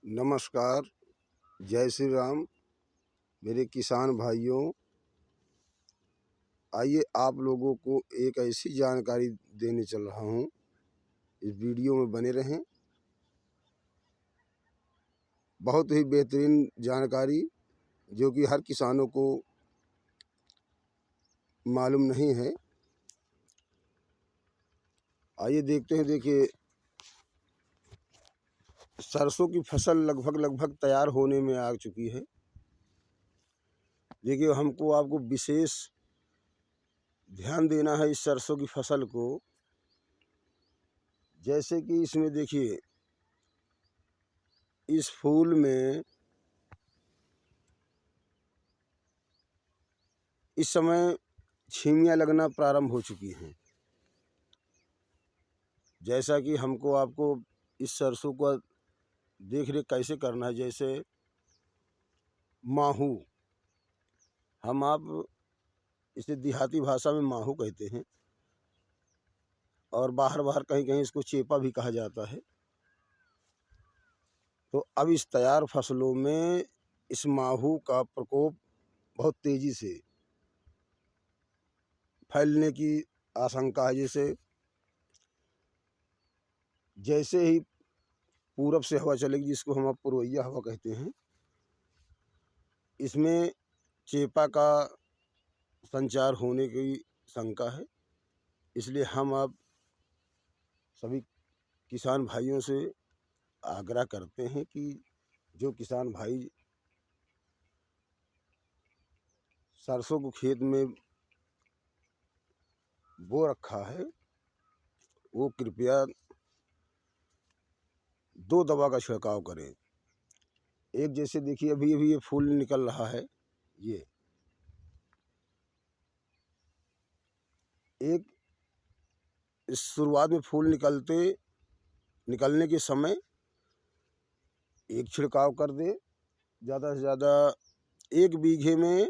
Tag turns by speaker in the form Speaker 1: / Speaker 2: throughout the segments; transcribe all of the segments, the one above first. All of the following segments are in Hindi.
Speaker 1: नमस्कार, जय श्री राम मेरे किसान भाइयों। आइए आप लोगों को एक ऐसी जानकारी देने चल रहा हूँ, इस वीडियो में बने रहें। बहुत ही बेहतरीन जानकारी जो कि हर किसानों को मालूम नहीं है। आइए देखते हैं। देखिए, सरसों की फसल लगभग तैयार होने में आ चुकी है। देखिए, हमको आपको विशेष ध्यान देना है इस सरसों की फसल को। जैसे कि इसमें देखिए, इस फूल में इस समय छीमियाँ लगना प्रारंभ हो चुकी हैं। जैसा कि हमको आपको इस सरसों का देख रेख कैसे करना है। जैसे माहू, हम आप इसे देहाती भाषा में माहू कहते हैं और बाहर कहीं इसको चेपा भी कहा जाता है। तो अब इस तैयार फसलों में इस माहू का प्रकोप बहुत तेजी से फैलने की आशंका है। जैसे ही पूरब से हवा चलेगी, जिसको हम आप पुरवैया हवा कहते हैं, इसमें चेपा का संचार होने की शंका है। इसलिए हम आप सभी किसान भाइयों से आग्रह करते हैं कि जो किसान भाई सरसों को खेत में बो रखा है, वो कृपया 2 दवा का छिड़काव करें। एक, जैसे देखिए अभी ये फूल निकल रहा है, ये एक इस शुरुआत में फूल निकलने के समय एक छिड़काव कर दे। ज़्यादा से ज़्यादा एक बीघे में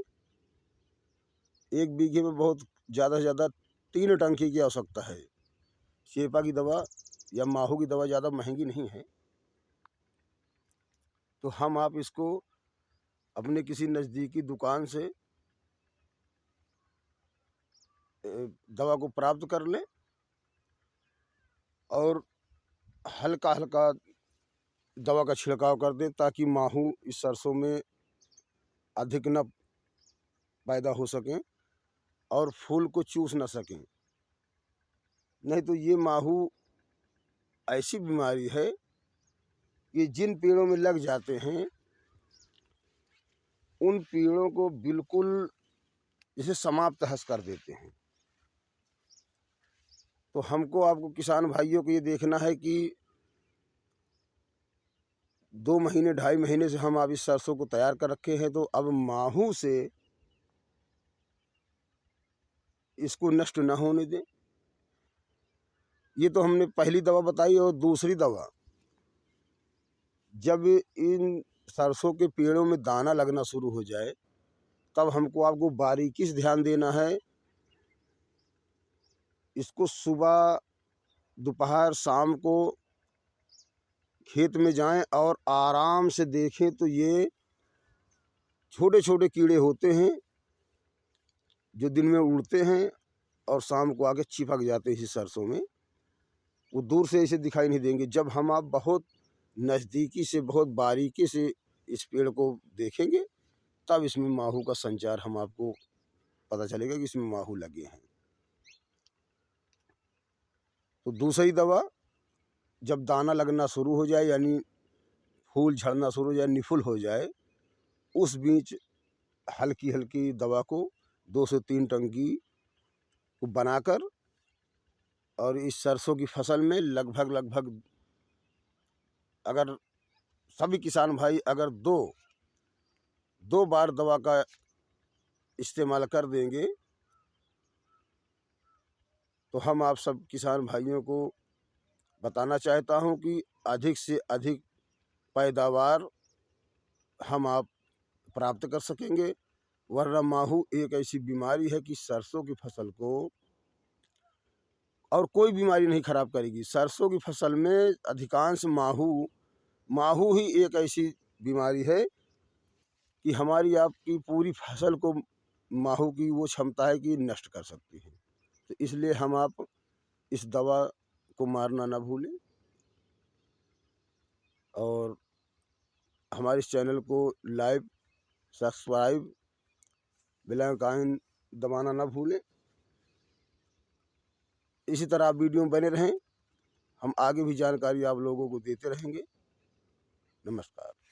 Speaker 1: बहुत ज़्यादा से ज़्यादा 3 टंकी की आवश्यकता है। चेपा की दवा या माहू की दवा ज़्यादा महंगी नहीं है। तो हम आप इसको अपने किसी नज़दीकी दुकान से दवा को प्राप्त कर लें और हल्का हल्का दवा का छिड़काव कर दें, ताकि माहू इस सरसों में अधिक न पैदा हो सकें और फूल को चूस न सकें। नहीं तो ये माहू ऐसी बीमारी है कि जिन पेड़ों में लग जाते हैं, उन पेड़ों को बिल्कुल इसे समाप्त हस कर देते हैं। तो हमको आपको किसान भाइयों को ये देखना है कि 2 महीने 2.5 महीने से हम आप इस सरसों को तैयार कर रखे हैं। तो अब माहू से इसको नष्ट न होने दें। ये तो हमने पहली दवा बताई। और दूसरी दवा, जब इन सरसों के पेड़ों में दाना लगना शुरू हो जाए, तब हमको आपको बारीकी से ध्यान देना है। इसको सुबह, दोपहर, शाम को खेत में जाएं और आराम से देखें तो ये छोटे छोटे कीड़े होते हैं जो दिन में उड़ते हैं और शाम को आके चिपक जाते हैं इसी सरसों में। वो दूर से ऐसे दिखाई नहीं देंगे। जब हम आप बहुत नज़दीकी से, बहुत बारीकी से इस पेड़ को देखेंगे, तब इसमें माहू का संचार हम आपको पता चलेगा कि इसमें माहू लगे हैं। तो दूसरी दवा, जब दाना लगना शुरू हो जाए, यानी फूल झड़ना शुरू हो जाए, निफुल हो जाए, उस बीच हल्की हल्की दवा को 2 से 3 टंकी को बनाकर और इस सरसों की फसल में लगभग अगर सभी किसान भाई अगर दो बार दवा का इस्तेमाल कर देंगे, तो हम आप सब किसान भाइयों को बताना चाहता हूं कि अधिक से अधिक पैदावार हम आप प्राप्त कर सकेंगे। वरना माहू एक ऐसी बीमारी है कि सरसों की फसल को और कोई बीमारी नहीं खराब करेगी। सरसों की फसल में अधिकांश माहू माहू ही एक ऐसी बीमारी है कि हमारी आपकी पूरी फसल को माहू की वो क्षमता है कि नष्ट कर सकती है। तो इसलिए हम आप इस दवा को मारना ना भूलें और हमारे इस चैनल को लाइक, सब्सक्राइब, बेल आइकन दबाना ना भूलें। इसी तरह आप वीडियो में बने रहें, हम आगे भी जानकारी आप लोगों को देते रहेंगे। नमस्कार।